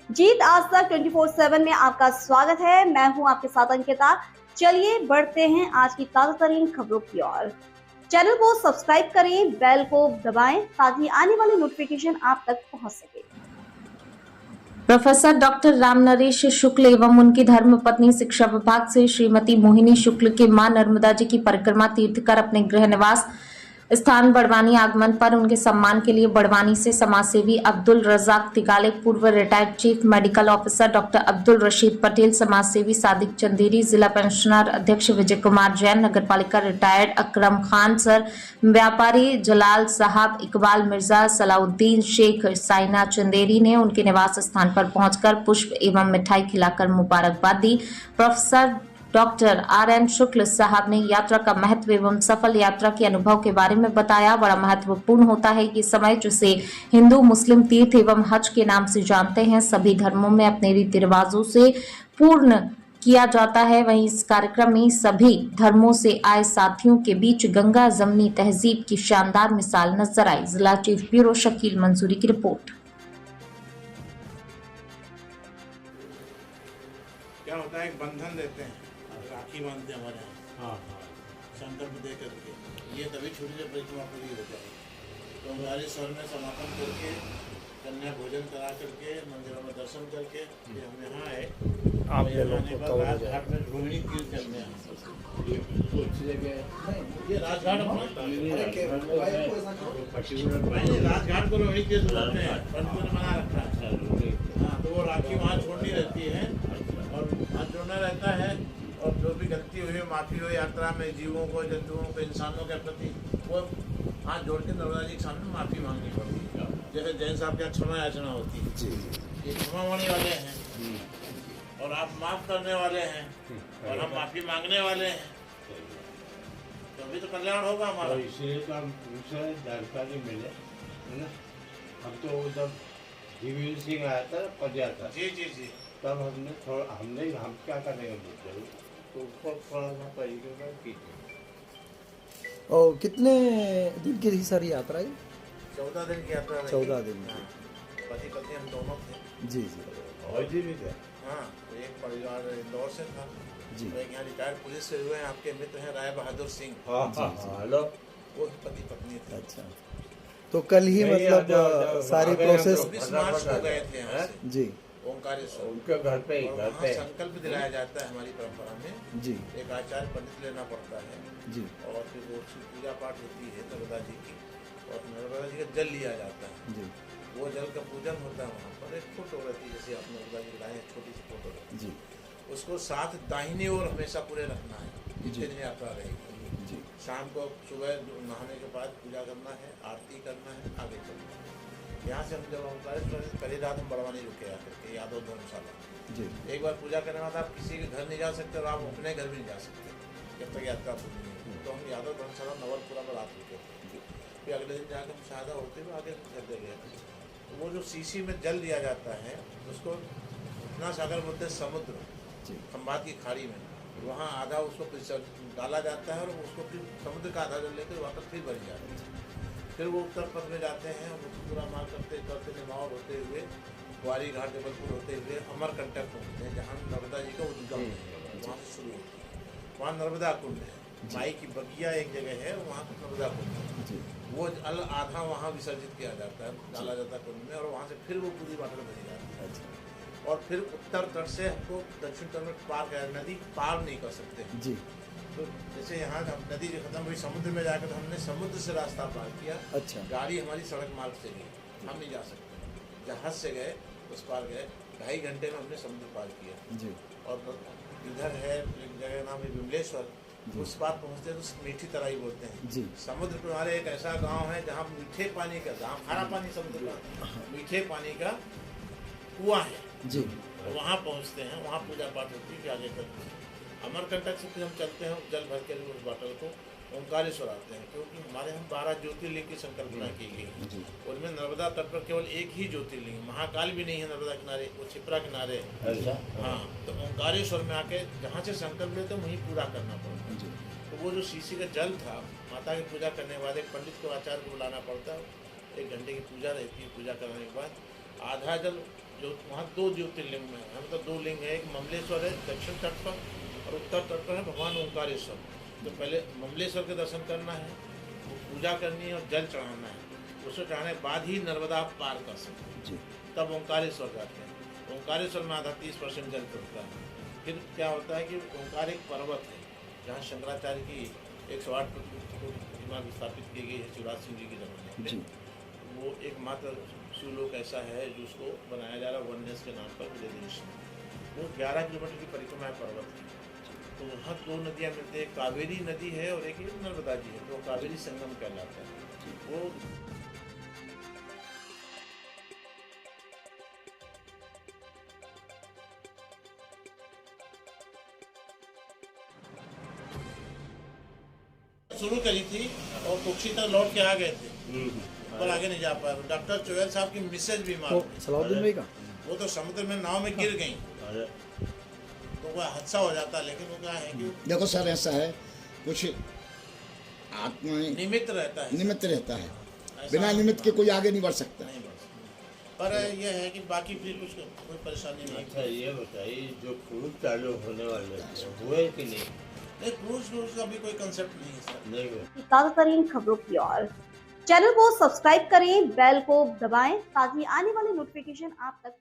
जीत आज तक 24/7 में आपका स्वागत है। मैं हूं आपके साथ अंकिता। चलिए बढ़ते हैं आज की ताजा तरीन खबरों की ओर। चैनल को सब्सक्राइब करें, बेल को दबाएं ताकि आने वाली नोटिफिकेशन आप तक पहुंच सके। प्रोफेसर डॉक्टर रामनरेश शुक्ल एवं उनकी धर्मपत्नी शिक्षा विभाग से श्रीमती मोहिनी शुक्ल के मां नर्मदा जी की परिक्रमा तीर्थ कर अपने गृह निवास स्थान बड़वानी आगमन पर उनके सम्मान के लिए बड़वानी से समाजसेवी अब्दुल रजाक तिगाले, पूर्व retired chief medical officer doctor Abdul Rashid Patel, समाजसेवी सादिक चंदेरी, जिला पेंशनर अध्यक्ष विजय कुमार जैन, नगरपालिका रिटायर्ड अकरम खान सर, व्यापारी जलाल साहब, इकबाल मिर्जा, सलाउद्दीन शेख, साइना चंदेरी ने उनके निवास स्थान पर पहुंचकर पुष्प एवं मिठाई खिलाकर मुबारकबाद दी। प्रोफेसर डॉक्टर RN शुक्ल साहब ने यात्रा का महत्व एवं सफल यात्रा के अनुभव के बारे में बताया। बड़ा महत्वपूर्ण होता है कि समय जिसे हिंदू मुस्लिम तीर्थ एवं हज के नाम से जानते हैं, सभी धर्मों में अपने रीति रिवाजों से पूर्ण किया जाता है। वहीं इस कार्यक्रम में सभी धर्मों से आए साथियों के बीच गंगा जमनी तहजीब की शानदार मिसाल नजर आई। जिला चीफ ब्यूरो शकील मंसूरी की रिपोर्ट। क्या होता है, एक बंधन देते हैं, राखी बांधते हैं हमारे यहाँ। संकल्प दे करके ये तभी छुट्टी से परिक्रमा पूरी हो जाए। तो हमारे सर में समापन करके कन्या भोजन करा करके मंदिरों में दर्शन करके फिर हम यहाँ आए। आप राजघाट में रोहिणी तीर्थ चलने ये राजघाट राजघाट को रोहिणी तीर्थ बोलते हैं, पंडितों ने बना रखा है। हाँ, तो वो राखी वहाँ छोड़नी रहती है और हाथ जोड़ना रहता है। और जो भी गलती हुई, माफ़ी हो यात्रा में, जीवों को, जंतुओं को, इंसानों के प्रति, वो हाथ जोड़ के नर्मदा जी के सामने माफ़ी मांगनी पड़ती है। जैसे जैन साहब के यहाँ क्षमा याचना होती है, ये क्षमा होने वाले हैं और आप माफ़ करने वाले हैं और हम माफ़ी मांगने वाले हैं, तो अभी तो कल्याण होगा हमारा। तो इसलिए तो हम पूछे जानकारी मिले, है ना। हम तो जब जीवीर सिंह आया था, पजा था, जी तब हमने हम क्या करेंगे बोलते, तो उसको थोड़ा सा परिक्रमा कीजिए। और कितने दिन की थी सर यात्रा? 14 दिन की यात्रा। 14 दिन की। पति पत्नी हम दोनों थे। जी। और जी भी थे। हाँ, तो एक परिवार इंदौर से था जी। तो एक यहाँ रिटायर्ड पुलिस से हुए हैं, आपके मित्र हैं राय बहादुर सिंह। हेलो, वो पति पत्नी थे। अच्छा, तो कल ही मतलब सारी प्रोसेस 24 मार्च को गए थे यहाँ से। जी। ओंकारेश्वर उनके घर पे ही, घर पे संकल्प दिलाया जाता है हमारी परंपरा में। जी। एक आचार्य पंडित लेना पड़ता है जी। और फिर वो पूजा पाठ होती है नर्मदा जी की, और नर्मदा जी का जल लिया जाता है। जी। वो जल का पूजन होता है वहाँ पर। एक फोटो रहती है, जैसे आप नर्मदा जी लाए, छोटी सी फोटो रहती है जी। उसको साथ दाहिनी ओर हमेशा पूरे रखना है, जितने दिन यात्रा रहेगी। जी। शाम को सुबह नहाने के बाद पूजा करना है, आरती करना है, आगे चलना है। यहाँ से हम जब ओंकारेश्वर पहली रात हम बड़वानी रुके आकर के यादव धर्मशाला। जी। एक बार पूजा करने बाद आप किसी के घर नहीं जा सकते और आप अपने घर भी नहीं जा सकते जब तक यात्रा पूरी नहीं हो। तो हम यादव धर्मशाला नवलपुरा में रात रुके थे। फिर अगले दिन जाकर हम शादा होते हुए आगे चलते गए। तो वो जो सीसी में जल दिया जाता है उसको इतना सागर बोलते हैं समुद्र, खंबात की खाड़ी में, वहाँ आधा उसको डाला जाता है और उसको फिर समुद्र का आधा जल लेकर वापस फिर भरी जाती है। फिर वो उत्तर पथ में जाते हैं, वो पूरा मार करते करते निमाड़ होते हुए ग्वारी घाट जबलपुर होते हुए अमरकंटक पहुँचते हैं, जहाँ नर्मदा जी का उद्गम है। वहाँ से शुरू होती है, वहाँ नर्मदा कुंड है, माई की बगिया एक जगह है, वहाँ पर नर्मदा कुंड है। वो जल आधा वहाँ विसर्जित किया जाता है, डाला जाता है कुंड में, और वहाँ से फिर वो पूरी वाटर भरी जाती है। और फिर उत्तर तट से हमको दक्षिण तट में पार कर, नदी पार नहीं कर सकते जी। तो जैसे यहाँ नदी जो खत्म हुई समुद्र में जाकर, तो हमने समुद्र से रास्ता पार किया। अच्छा। गाड़ी हमारी सड़क मार्ग से गई, हम नहीं जा सकते, जहाज से गए, उस पार गए, 2.5 घंटे में हमने समुद्र पार किया। जी। और इधर है एक जगह नाम है विमलेश्वर, उस पार पहुँचते हैं तो मीठी तराई बोलते हैं। जी। समुद्र किनारे एक ऐसा गाँव है जहाँ मीठे पानी का, जहाँ खारा पानी समुद्र का, मीठे पानी का कुआं है। जी। वहाँ पहुँचते हैं, वहाँ पूजा पाठ होती है कि आगे करते हैं। अमरकंटक से फिर हम चलते हैं जल भर के उस बाटल को ओंकारेश्वर आते हैं, क्योंकि हमारे यहाँ 12 ज्योतिर्लिंग की संकल्पना की गई है। उनमें नर्मदा तट पर केवल एक ही ज्योतिर्लिंग, महाकाल भी नहीं है नर्मदा किनारे, वो छिपरा किनारे है। हाँ, तो ओंकारेश्वर में आके जहाँ से संकल्प लेते हैं वहीं पूरा करना पड़ता है। तो वो जो शीशी का जल था, माता की पूजा करने के बाद एक पंडित को, आचार्य को बुलाना पड़ता है। 1 घंटे की पूजा रहती है। पूजा करने के बाद आधा जल जो वहाँ 2 ज्योतिर्लिंग में है, मतलब 2 लिंग है, एक ममलेश्वर है दक्षिण तट पर और उत्तर तट पर है भगवान ओंकारेश्वर। तो पहले ममलेश्वर के दर्शन करना है, पूजा करनी है और जल चढ़ाना है, उसे चढ़ाने के बाद ही नर्मदा पार कर सकते हैं, तब ओंकारेश्वर जाते हैं। ओंकारेश्वर में आधा 30% जल चढ़ता है। फिर क्या होता है कि ओंकार एक पर्वत है जहाँ शंकराचार्य की 108 प्रतिमा स्थापित की गई है शिवराज सिंह जी के जमाने में। वो एकमात्र शिवलोक ऐसा है जिसको बनाया जा रहा है वननेस के नाम पर पूरे देश में। वो 11 किलोमीटर की परिक्रमा पर्वत है। तो वहाँ 2 नदियाँ मिलती है, कावेरी नदी है और एक नर्मदा जी है, तो कावेरी संगम कहलाता है। वो शुरू करी थी और कुक्षी तक लौट के आ गए थे, पर आगे नहीं जा पाए। डॉक्टर चोयल साहब की मिसेज बीमार तो थी, सलाउद्दीन भाई का वो तो समुद्र में नाव में गिर गई, तो वो हादसा हो जाता। लेकिन वो क्या है कि देखो सर, ऐसा है कुछ आत्मा निमित्त रहता है, निमित्त रहता है, ऐसा बिना निमित्त के कोई आगे नहीं बढ़ सकता। नहीं बढ़ सकता। पर यह है कि बाकी फिर कुछ कोई परेशानी नहीं। अच्छा ये बताइए, जो क्रूज चालू होने वाले थे, हुए कि नहीं? नहीं, क्रूज का भी कोई कंसेप्ट नहीं है सर। नहीं हुए। ताज़ा तरीन खबरों की ओर चैनल को सब्सक्राइब करें, बेल को दबाएं ताकि आने वाली नोटिफिकेशन आप तक